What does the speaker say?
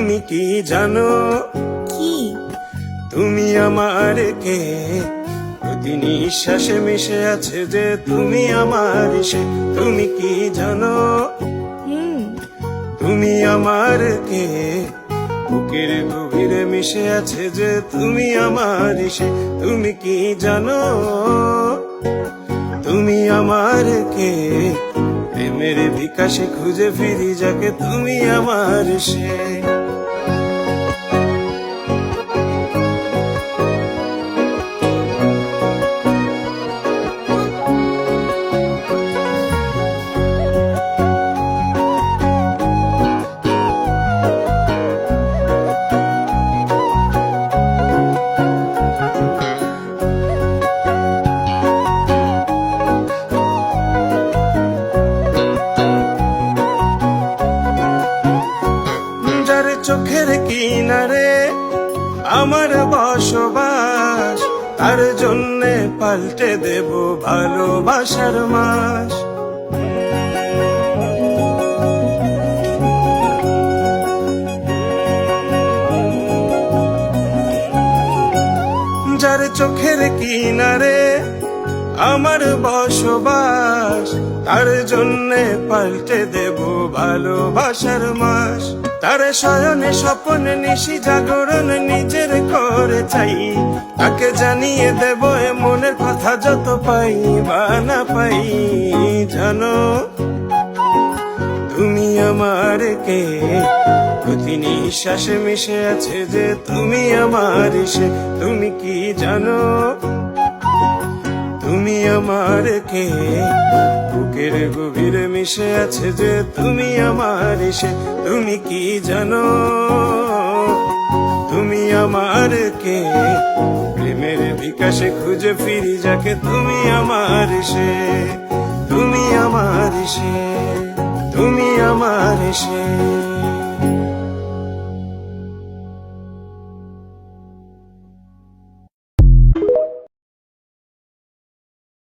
তুমি কি জানো কি? তুমি আমার কে? প্রতি নিঃশ্বাসে মিশে আছে যে তুমি আমার সে। তুমি কি জানো তুমি আমার কে? বুকের গভীরে মিশে আছে যে তুমি আমার সে। তুমি কি জানো তুমি আমার কে? প্রেমের বিকাশে খুঁজে ফিরি যাকে তুমি আমার সে। চোখের কিনারে আমার বসবাস, তার জন্যে পাল্টে দেব ভালোবাসার মাস। যার চোখের কিনারে আমার বসবাস, তার জন্যে পাল্টে দেব ভালোবাসার মাস। তার শয়নে স্বপনে নিশি জাগরণ নিজের করে চাই, তাকে জানিয়ে দেব এ মনের কথা যত পাই বা না পাই। জানো তুমি আমার কে? প্রতি নিঃশ্বাসে মিশে আছে যে তুমি আমার সে। তুমি কি জানো তুমি আমার কে? বুকের গভীরে মিশে আছে যে তুমি আমার সে। তুমি কি জানো তুমি আমার কে? প্রেমের বিকাশে খুঁজে ফিরি যাকে তুমি আমার সে। তুমি আমার সে, তুমি আমার সে।